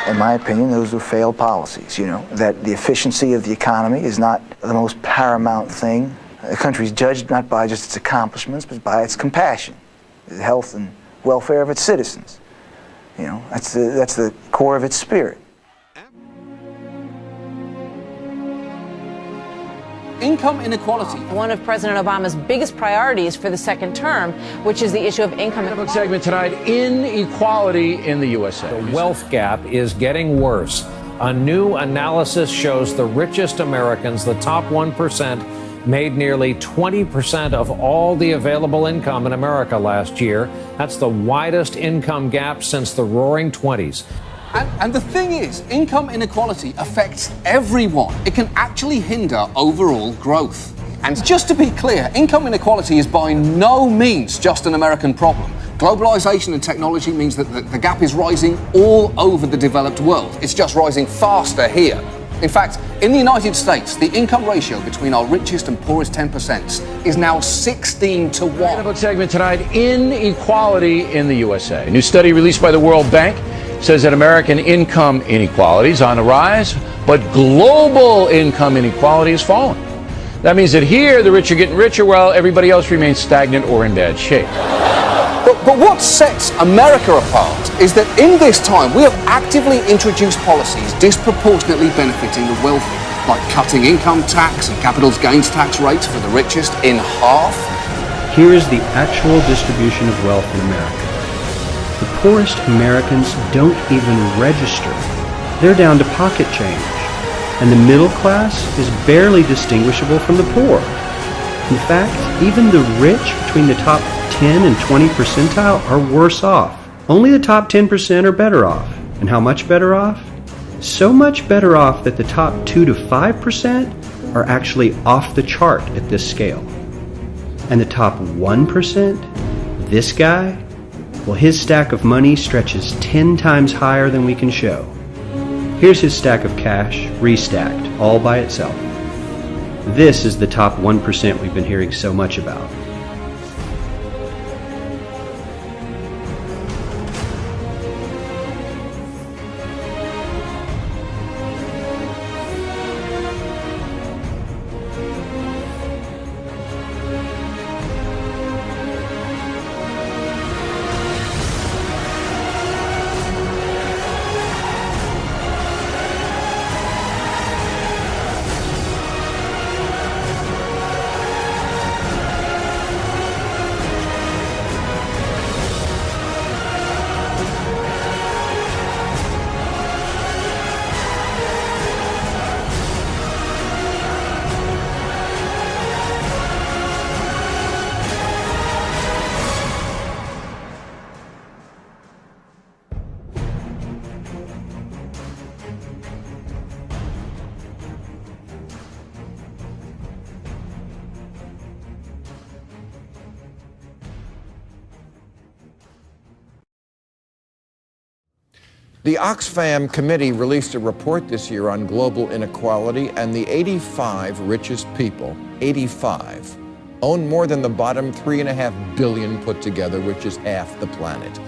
In my opinion, those are failed policies, that the efficiency of the economy is not the most paramount thing. A country is judged not by just its accomplishments, but by its compassion, the health and welfare of its citizens. That's the core of its spirit. Income inequality. One of President Obama's biggest priorities for the second term, which is the issue of income inequality. Segment tonight, inequality in the USA. The wealth gap is getting worse. A new analysis shows the richest Americans, the top 1%, made nearly 20% of all the available income in America last year. That's the widest income gap since the Roaring '20s. And the thing is, income inequality affects everyone. It can actually hinder overall growth. And just to be clear, income inequality is by no means just an American problem. Globalization and technology means that the gap is rising all over the developed world. It's just rising faster here. In fact, in the United States, the income ratio between our richest and poorest 10% is now 16 to 1. Segment tonight, inequality in the USA. A new study released by the World Bank says that American income inequality is on the rise, but global income inequality is falling. That means that here the rich are getting richer while everybody else remains stagnant or in bad shape. But what sets America apart is that in this time we have actively introduced policies disproportionately benefiting the wealthy, like cutting income tax and capital gains tax rates for the richest in half. Here is the actual distribution of wealth in America. The poorest Americans don't even register. They're down to pocket change. And the middle class is barely distinguishable from the poor. In fact, even the rich between the top 10 and 20 percentile are worse off. Only the top 10% are better off. And how much better off? So much better off that the top 2 to 5% are actually off the chart at this scale. And the top 1%, this guy, well, his stack of money stretches 10 times higher than we can show. Here's his stack of cash, restacked, all by itself. This is the top 1% we've been hearing so much about. The Oxfam committee released a report this year on global inequality, and the 85 richest people, 85, own more than the bottom 3.5 billion put together, which is half the planet.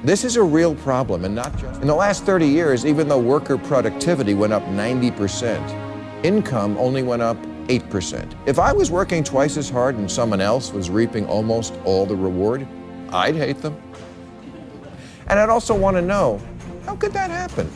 This is a real problem, and not just in the last 30 years. Even though worker productivity went up 90%, income only went up 8%. If I was working twice as hard and someone else was reaping almost all the reward, I'd hate them. And I'd also want to know, how could that happen?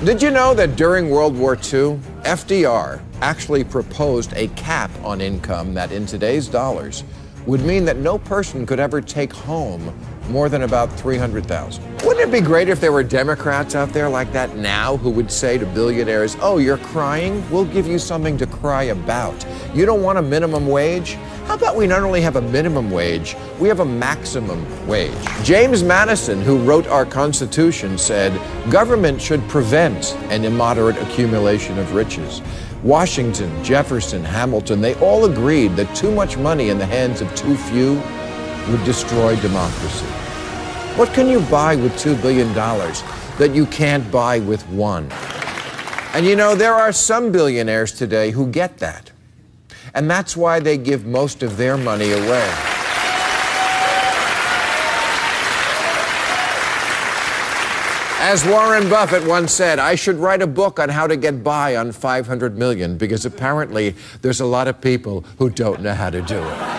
Did you know that during World War II, FDR actually proposed a cap on income that in today's dollars would mean that no person could ever take home more than about $300,000. Wouldn't it be great if there were Democrats out there like that now who would say to billionaires, oh, you're crying? We'll give you something to cry about. You don't want a minimum wage? How about we not only have a minimum wage, we have a maximum wage? James Madison, who wrote our Constitution, said, government should prevent an immoderate accumulation of riches. Washington, Jefferson, Hamilton, they all agreed that too much money in the hands of too few would destroy democracy. What can you buy with $2 billion that you can't buy with $1? And you know, there are some billionaires today who get that. And that's why they give most of their money away. As Warren Buffett once said, I should write a book on how to get by on 500 million, because apparently there's a lot of people who don't know how to do it.